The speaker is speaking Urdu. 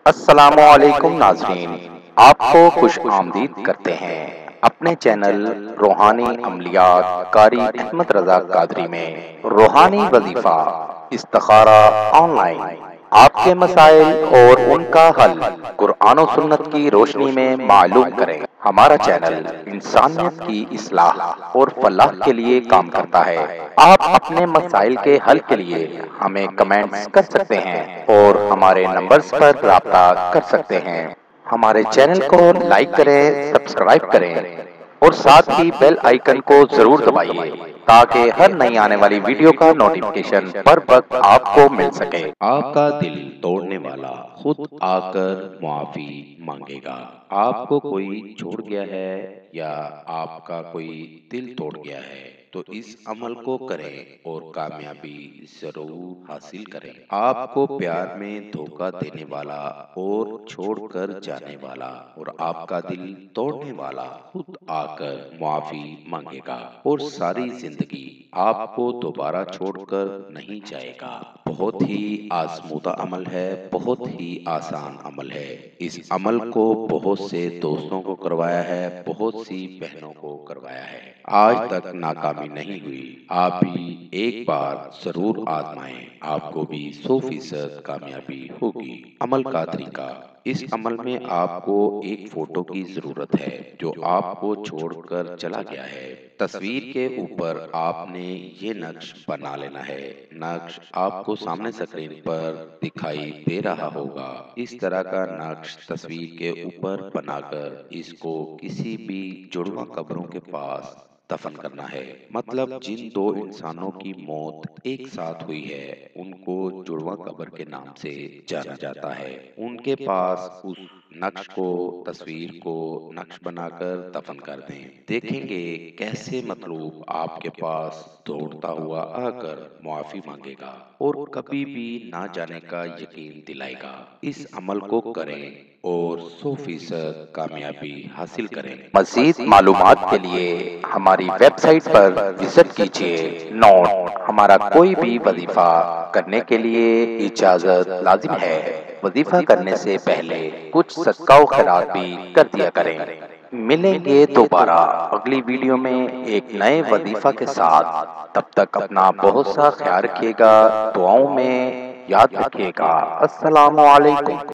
السلام علیکم ناظرین، آپ کو خوش آمدید کرتے ہیں اپنے چینل روحانی عملیات قاری احمد رضا قادری میں۔ روحانی وظیفہ استخارہ آن لائن، آپ کے مسائل اور ان کا حل قرآن و سنت کی روشنی میں معلوم کریں۔ ہمارا چینل انسانیت کی اصلاح اور فلاح کے لیے کام کرتا ہے۔ آپ اپنے مسائل کے حل کے لیے ہمیں کمنٹس کر سکتے ہیں اور ہمارے نمبرز پر رابطہ کر سکتے ہیں۔ ہمارے چینل کو لائک کریں، سبسکرائب کریں اور ساتھ ہی بیل آئیکن کو ضرور دبائیے تاکہ ہر نئی آنے والی ویڈیو کا نوٹیفیکیشن پر وقت آپ کو مل سکے۔ آپ کا دل توڑنے والا خود آ کر معافی مانگے گا۔ آپ کو کوئی چھوڑ گیا ہے یا آپ کا کوئی دل توڑ گیا ہے تو اس عمل کو کریں اور کامیابی ضرور حاصل کریں۔ آپ کو پیار میں دھوکہ دینے والا اور چھوڑ کر جانے والا اور آپ کا دل توڑنے والا خود آ کر معافی مانگے گا اور ساری زندگی آپ کو دوبارہ چھوڑ کر نہیں جائے گا۔ بہت ہی آزمودہ عمل ہے، بہت ہی آسان عمل ہے۔ اس عمل کو بہت سے دوستوں کو کروایا ہے، بہت سی بہنوں کو کروایا ہے، آج تک ناکامی نہیں ہوئی۔ آپ بھی ایک بار ضرور آزمائیں، آپ کو بھی 100% کامیابی ہوگی۔ عمل کا طریقہ: اس عمل میں آپ کو ایک فوٹو کی ضرورت ہے جو آپ کو چھوڑ کر چلا گیا ہے۔ تصویر کے اوپر آپ نے یہ نقش بنا لینا ہے۔ نقش آپ کو سامنے اسکرین پر دکھائی دے رہا ہوگا۔ اس طرح کا نقش تصویر کے اوپر بنا کر اس کو کسی بھی جڑواں قبروں کے پاس دفن کرنا ہے۔ مطلب جن دو انسانوں کی موت ایک ساتھ ہوئی ہے ان کو جڑواں قبر کے نام سے جانا جاتا ہے، ان کے پاس اس نقش کو، تصویر کو نقش بنا کر دفن کر دیں۔ دیکھیں گے کیسے مطلوب آپ کے پاس دوڑتا ہوا آ کر معافی مانگے گا اور کبھی بھی نہ جانے کا یقین دلائے گا۔ اس عمل کو کریں اور 100% کامیابی حاصل کریں۔ مزید معلومات کے لیے ہماری ویب سائٹ پر وزٹ کیجیے۔ نوٹ: ہمارا کوئی بھی وظیفہ کرنے کے لیے اجازت لازم ہے۔ وظیفہ کرنے سے پہلے کچھ صدقہ و خیرات بھی کر دیا کریں۔ ملیں گے دوبارہ اگلی ویڈیو میں ایک نئے وظیفہ کے ساتھ۔ تب تک اپنا بہت سا خیال رکھیے گا، دعاؤں میں یاد رکھیے گا۔ السلام علیکم۔